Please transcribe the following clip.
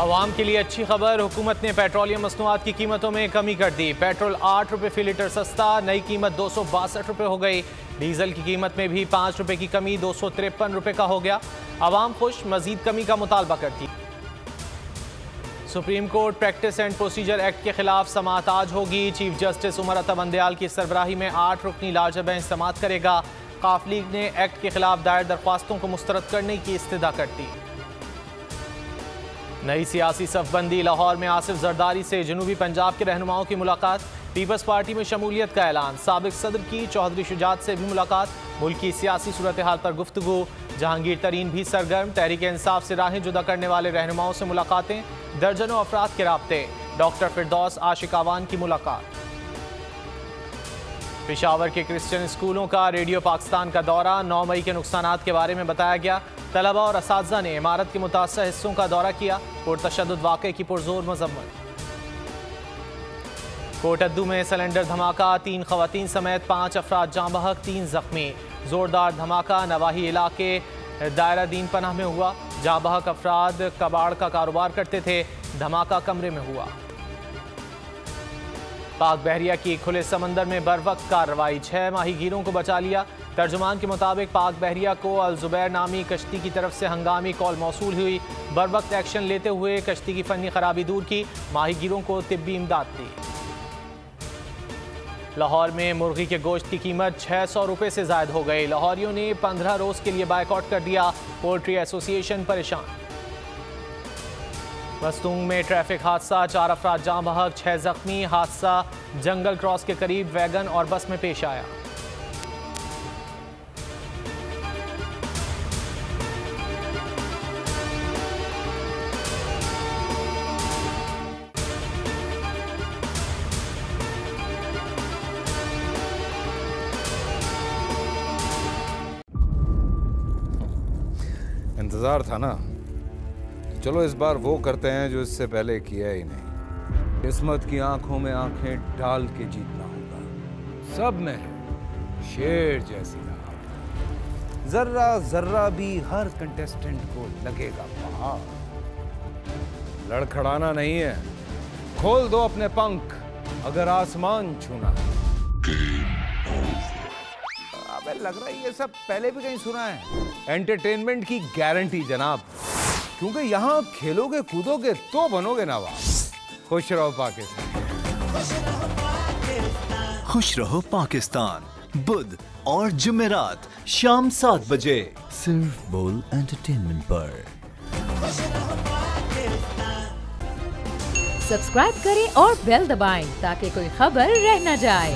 अवाम के लिए अच्छी खबर, हुकूमत ने पेट्रोलियम मसनूआत की कीमतों में कमी कर दी। पेट्रोल 8 रुपये फी लीटर सस्ता, नई कीमत 262 रुपये हो गई। डीजल की कीमत में भी 5 रुपये की कमी 253 रुपये का हो गया। अवाम खुश, मजीद कमी का मुतालबा करती। Supreme court practice and procedure act के खिलाफ समाअत आज होगी। चीफ जस्टिस उमर अता बंदयाल की सरबराही में 8 रुकनी लार्ज बेंच समाअत करेगा। काफ लीग ने एक्ट के खिलाफ दायर दरख्वास्तों को मुस्तरद करने की इस्तदा करती। नई सियासी सफबंदी, लाहौर में आसिफ जरदारी से जनूबी पंजाब के रहनुमाओं की मुलाकात। पीपल्स पार्टी में शमूलियत का ऐलान। साबिक सदर की चौधरी शुजात से भी मुलाकात। मुल्क की सियासी सूरत हाल पर गुफ्तगू। जहांगीर तरीन भी सरगर्म। तहरीक इंसाफ से राहें जुदा करने वाले रहनुमाओं से मुलाकातें। दर्जनों अफराद के राब्ते। डॉक्टर फिरदौस आशिक आवान की मुलाकात। पेशावर के क्रिश्चियन स्कूलों का रेडियो पाकिस्तान का दौरा। 9 मई के नुकसानात के बारे में बताया गया। तलबा और असातिज़ा ने इमारत के मुतासर हिस्सों का दौरा किया। पुरतशद्दुद वाक़े की पुरजोर मज़म्मत। कोटद्दू में सिलेंडर धमाका, 3 ख़वातीन समेत 5 अफराद जाँ बहक, 3 ज़ख्मी। ज़ोरदार धमाका नवाही इलाके दायरा दीन पनाह में हुआ। जाँ बहक अफराद कबाड़ का कारोबार करते थे। धमाका कमरे में हुआ। पाक बहरिया की खुले समंदर में बर वक्त कार्रवाई, 6 माहीगीरों को बचा लिया। तर्जुमान के मुताबिक पाक बहरिया को अल जुबैर नामी कश्ती की तरफ से हंगामी कॉल मौसूल हुई। बर वक्त एक्शन लेते हुए कश्ती की फनी खराबी दूर की, माहीगीरों को तिब्बी इमदाद दी। लाहौर में मुर्गी के गोश्त की कीमत 600 रुपये से ज़ायद हो गई। लाहौरियों ने 15 रोज़ के लिए बायकॉट कर दिया। पोल्ट्री एसोसिएशन परेशान। मस्तूंग में ट्रैफिक हादसा, 4 अफराद जाँ बहक, 6 जख्मी। हादसा जंगल क्रॉस के करीब वैगन और बस में पेश आया। इंतजार था ना, चलो इस बार वो करते हैं जो इससे पहले किया ही नहीं। किस्मत की आंखों में आंखें डाल के जीतना होगा। सब में शेर जैसी राह, जर्रा जर्रा भी हर कंटेस्टेंट को लगेगा पहाड़। लड़खड़ाना नहीं है, खोल दो अपने पंख अगर आसमान छूना है। अबे लग रहा है ये सब पहले भी कहीं सुना है। एंटरटेनमेंट की गारंटी जनाब, क्योंकि यहाँ खेलोगे कूदोगे तो बनोगे नवाब। खुश रहो पाकिस्तान। खुश रहो पाकिस्तान, बुध और जुमेरात शाम 7 बजे सिर्फ बोल एंटरटेनमेंट पर। सब्सक्राइब करें और बेल दबाएं ताकि कोई खबर रह न जाए।